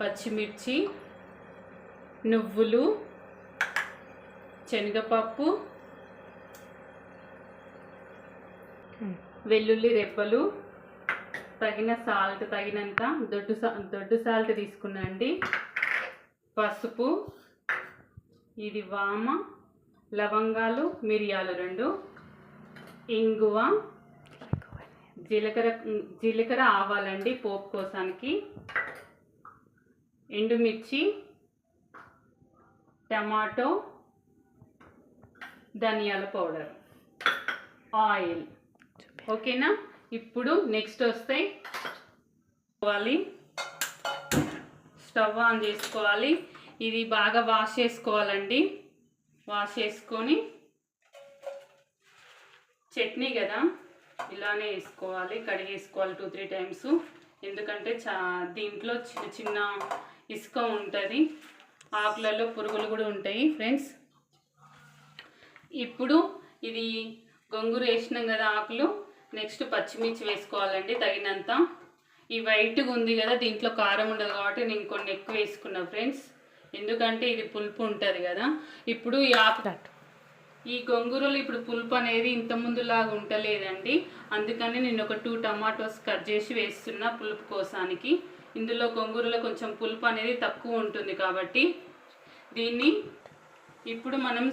పచ్చిమిర్చి, నువ్వులు, శనగపప్పు, వెల్లుల్లి రెబ్బలు, తగిన సాల్ట్, తగినంత దొడ్డు సాల్ట్ తీసుకున్నా అండి. పసుపు, ఇది వామ, లవంగాలు, మిరియాలు 2, ఇంగువ, జీలకర్ర ఆవాలండి పోపు కోసానికి, ఎండుమిర్చి, టమాటో, ధనియాల పౌడర్, ఆయిల్. ఓకేనా? ఇప్పుడు నెక్స్ట్ వస్తాయి. స్టవ్ ఆన్ చేసుకోవాలి. ఇది బాగా వాష్ చేసుకోవాలండి. వాష్ చేసుకొని చట్నీ కదా ఇలానే వేసుకోవాలి, కడిగేసుకోవాలి 2-3 టైమ్స్. ఎందుకంటే దీంట్లో చిన్న చిన్న ఇసుక ఉంటుంది, ఆకులలో పురుగులు కూడా ఉంటాయి ఫ్రెండ్స్. ఇప్పుడు ఇది గొంగూర వేసినాం కదా ఆకులు. నెక్స్ట్ పచ్చిమిర్చి వేసుకోవాలండి తగినంత. ఈ వైట్గా ఉంది కదా, దీంట్లో కారం ఉండదు కాబట్టి నేను కొన్ని ఎక్కువ వేసుకున్నా ఫ్రెండ్స్, ఎందుకంటే ఇది పులుపు ఉంటుంది కదా. ఇప్పుడు ఈ గొంగూరలో ఇప్పుడు పులుపు అనేది ఇంతకుముందులాగా ఉండలేదండి, అందుకని నేను ఒక 2 టమాటోస్ కట్ చేసి వేస్తున్నా పులుపు కోసానికి. ఇందులో గొంగూరలో కొంచెం పులుపు అనేది తక్కువ ఉంటుంది కాబట్టి దీన్ని ఇప్పుడు మనం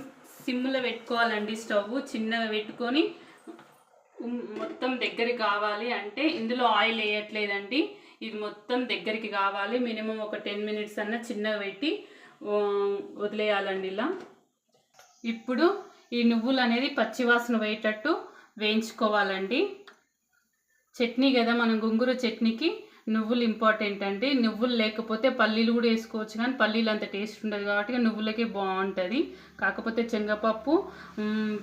సిమ్లో పెట్టుకోవాలండి. స్టవ్ చిన్నగా పెట్టుకొని మొత్తం దగ్గరికి కావాలి అంటే, ఇందులో ఆయిల్ వేయట్లేదండి, ఇది మొత్తం దగ్గరికి కావాలి. మినిమం ఒక 10 మినిట్స్ అన్న చిన్నగా పెట్టి వదిలేయాలండి ఇలా. ఇప్పుడు ఈ నువ్వులు అనేది పచ్చివాసన పోయేటట్టు వేయించుకోవాలండి. చట్నీ కదా, మనం గొంగూర చట్నీకి నువ్వులు ఇంపార్టెంట్ అండి. నువ్వులు లేకపోతే పల్లీలు కూడా వేసుకోవచ్చు, కానీ పల్లీలు అంత టేస్ట్ ఉండదు కాబట్టి నువ్వులకే బాగుంటుంది. కాకపోతే శనగపప్పు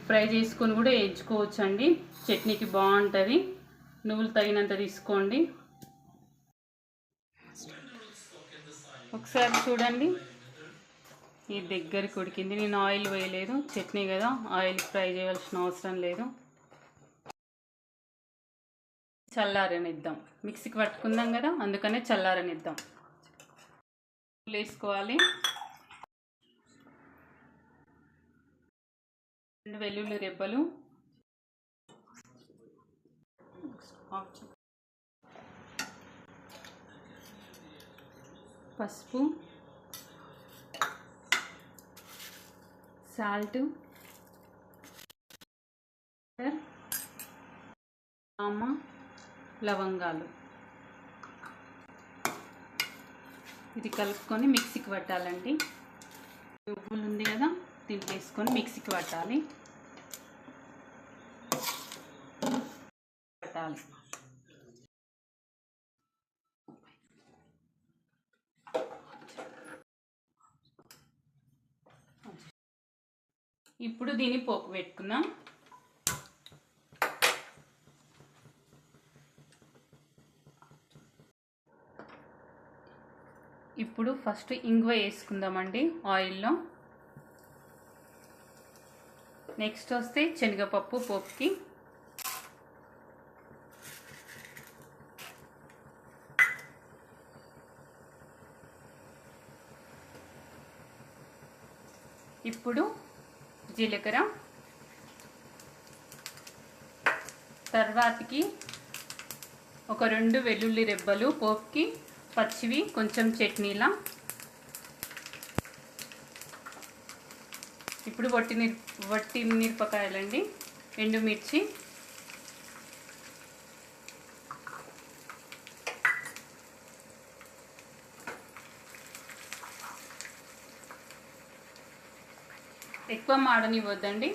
ఫ్రై చేసుకొని కూడా వేయించుకోవచ్చు అండి, చట్నీకి బాగుంటుంది. నువ్వులు తగినంత తీసుకోండి. ఒకసారి చూడండి, ఈ దగ్గరికి ఉడికింది. నేను ఆయిల్ వేయలేదు, చట్నీ కదా ఆయిల్ ఫ్రై చేయాల్సిన అవసరం లేదు. చల్లారనిద్దాం, మిక్సీకి పట్టుకుందాం కదా, అందుకనే చల్లారనిద్దాం. వేసుకోవాలి 2 వెల్లుల్లి రెబ్బలు, పసుపు, సాల్ట్, ఆమ, లవంగాలు. ఇది కలుపుకొని మిక్సీకి పట్టాలండి. నువ్వులు ఉంది కదా, దీంట్లో వేసుకొని మిక్సీకి పట్టాలి. ఇప్పుడు దీన్ని పోపు పెట్టుకుందాం. ఇప్పుడు ఫస్ట్ ఇంగువ వేసుకుందామండి ఆయిల్లో. నెక్స్ట్ వస్తే శనగపప్పు పోపుకి, ఇప్పుడు జీలకర్ర, తర్వాతకి ఒక 2 వెల్లుల్లి రెబ్బలు పోపుకి, పచ్చివి కొంచెం చట్నీలా. ఇప్పుడు వట్టి మిరపకాయలండి, ఎండుమిర్చి, ఎక్కువ మాడనివ్వద్దండి.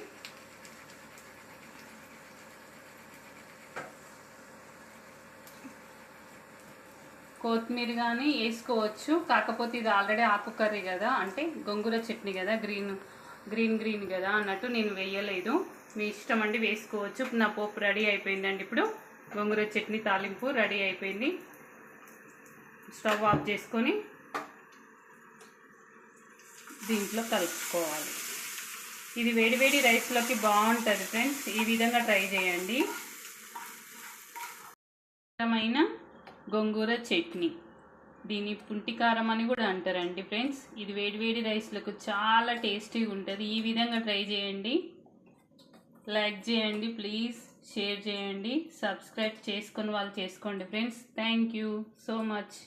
కొత్తిమీర కానీ వేసుకోవచ్చు, కాకపోతే ఇది ఆల్రెడీ ఆకు కర్రీ కదా, అంటే గొంగూర చట్నీ కదా, గ్రీన్ కదా అన్నట్టు నేను వేయలేదు. మీ ఇష్టం అండి, వేసుకోవచ్చు. నా పోపు రెడీ అయిపోయిందండి. ఇప్పుడు గోంగూర చట్నీ తాలింపు రెడీ అయిపోయింది. స్టవ్ ఆఫ్ చేసుకొని దీంట్లో కలుపుకోవాలి. ఇది వేడివేడి రైస్లోకి బాగుంటుంది ఫ్రెండ్స్. ఈ విధంగా ట్రై చేయండి. ఇష్టమైన గోంగూర చట్నీ, దీని పుంటి కారం అని కూడా అంటారండి ఫ్రెండ్స్. ఇది వేడివేడి రైస్లకు చాలా టేస్టీగా ఉంటుంది. ఈ విధంగా ట్రై చేయండి. లైక్ చేయండి ప్లీజ్, షేర్ చేయండి, సబ్స్క్రైబ్ చేసుకొని వాళ్ళు చేసుకోండి friends. Thank you so much.